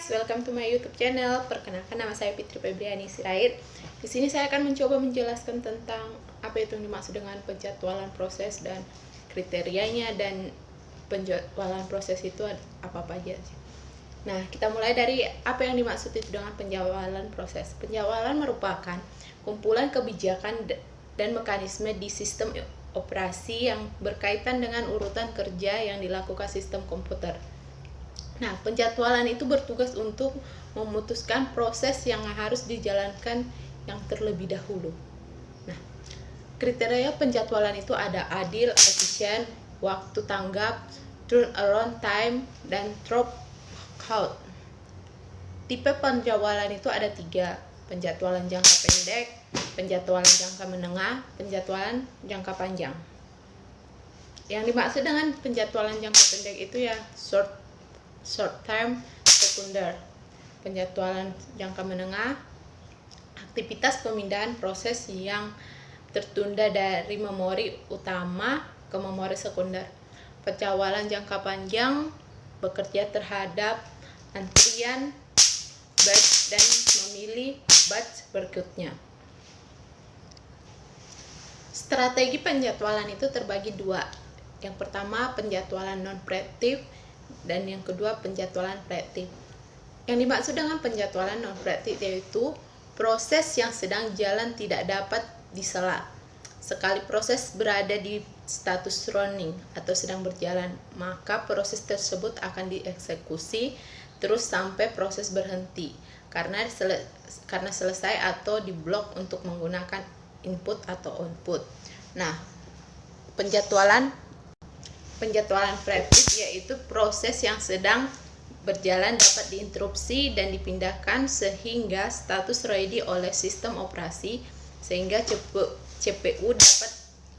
guys, welcome to my YouTube channel. Perkenalkan, nama saya Fitri Febriani Sirait. Di sini saya akan mencoba menjelaskan tentang apa itu yang dimaksud dengan penjadwalan proses dan kriterianya, dan penjadwalan proses itu apa aja. Nah, kita mulai dari apa yang dimaksud itu dengan penjadwalan proses. Penjadwalan merupakan kumpulan kebijakan dan mekanisme di sistem operasi yang berkaitan dengan urutan kerja yang dilakukan sistem komputer. Nah, penjadwalan itu bertugas untuk memutuskan proses yang harus dijalankan yang terlebih dahulu. Nah, kriteria penjadwalan itu ada adil, efisien, waktu tanggap, turnaround time, dan dropout. Tipe penjadwalan itu ada 3, penjadwalan jangka pendek, penjadwalan jangka menengah, penjadwalan jangka panjang. Yang dimaksud dengan penjadwalan jangka pendek itu ya short term, sekunder. Penjadwalan jangka menengah, aktivitas pemindahan proses yang tertunda dari memori utama ke memori sekunder. Penjadwalan jangka panjang bekerja terhadap antrian batch dan memilih batch berikutnya. Strategi penjadwalan itu terbagi 2. Yang pertama, penjadwalan non-preemptif, dan yang kedua, penjadwalan preemptif. Yang dimaksud dengan penjadwalan non-preemptif yaitu proses yang sedang jalan tidak dapat disela. Sekali proses berada di status running atau sedang berjalan, maka proses tersebut akan dieksekusi terus sampai proses berhenti karena selesai atau diblok untuk menggunakan input atau output. Nah, penjadwalan preemptif yaitu proses yang sedang berjalan dapat diinterupsi dan dipindahkan sehingga status ready oleh sistem operasi, sehingga CPU dapat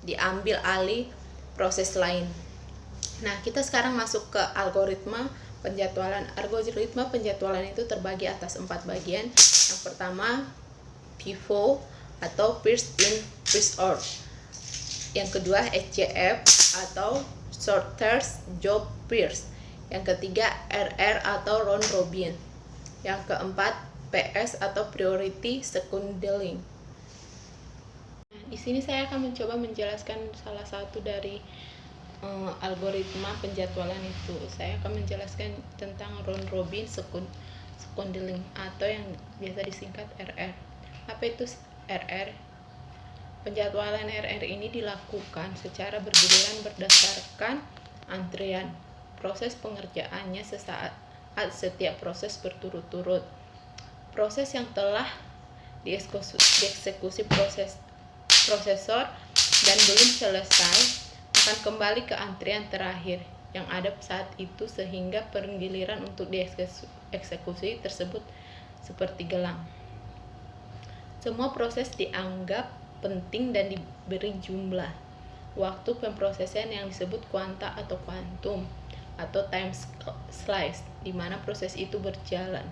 diambil alih proses lain. Nah, kita sekarang masuk ke algoritma penjadwalan. Algoritma penjadwalan itu terbagi atas 4 bagian. Yang pertama, FIFO atau first in first out. Yang kedua, SJF atau shortest job first. Yang ketiga, RR atau round robin. Yang keempat, PS atau priority scheduling. Di sini saya akan mencoba menjelaskan salah satu dari algoritma penjadwalan itu. Saya akan menjelaskan tentang round robin scheduling atau yang biasa disingkat RR. Apa itu RR? Penjadwalan RR ini dilakukan secara bergiliran berdasarkan antrian. Proses pengerjaannya sesaat setiap proses berturut-turut. Proses yang telah dieksekusi prosesor dan belum selesai akan kembali ke antrian terakhir yang ada saat itu, sehingga penggiliran untuk dieksekusi tersebut seperti gelang. Semua proses dianggap penting dan diberi jumlah waktu pemrosesan yang disebut kuanta atau kuantum atau time slice, di mana proses itu berjalan.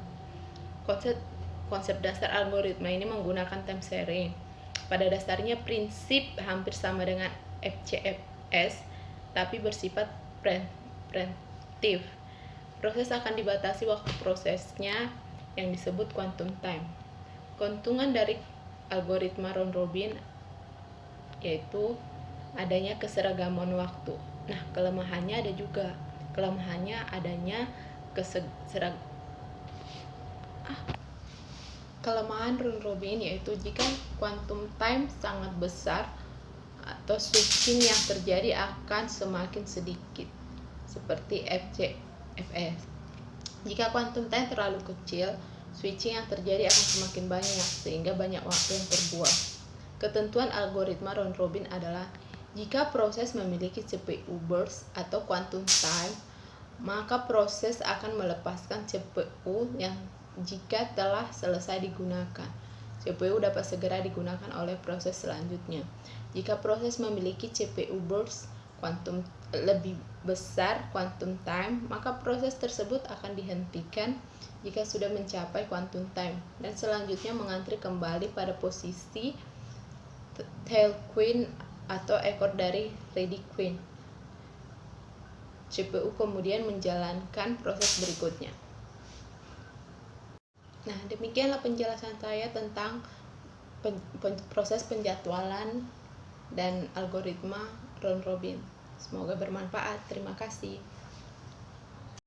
Konsep dasar algoritma ini menggunakan time sharing. Pada dasarnya prinsip hampir sama dengan FCFS, tapi bersifat preemptif. Proses akan dibatasi waktu prosesnya yang disebut quantum time. Keuntungan dari algoritma round robin yaitu adanya keseragaman waktu. Nah, kelemahannya ada juga. Kelemahannya adanya kelemahan round robin yaitu jika quantum time sangat besar atau switching yang terjadi akan semakin sedikit seperti FCFS. Jika quantum time terlalu kecil, switching yang terjadi akan semakin banyak sehingga banyak waktu yang terbuang. Ketentuan algoritma round robin adalah jika proses memiliki CPU burst atau quantum time, maka proses akan melepaskan CPU yang jika telah selesai digunakan. CPU dapat segera digunakan oleh proses selanjutnya. Jika proses memiliki CPU burst quantum lebih besar quantum time, maka proses tersebut akan dihentikan jika sudah mencapai quantum time dan selanjutnya mengantri kembali pada posisi tail queen atau ekor dari ready queen. CPU kemudian menjalankan proses berikutnya. Nah, demikianlah penjelasan saya tentang proses penjadwalan dan algoritma round robin. Semoga bermanfaat. Terima kasih.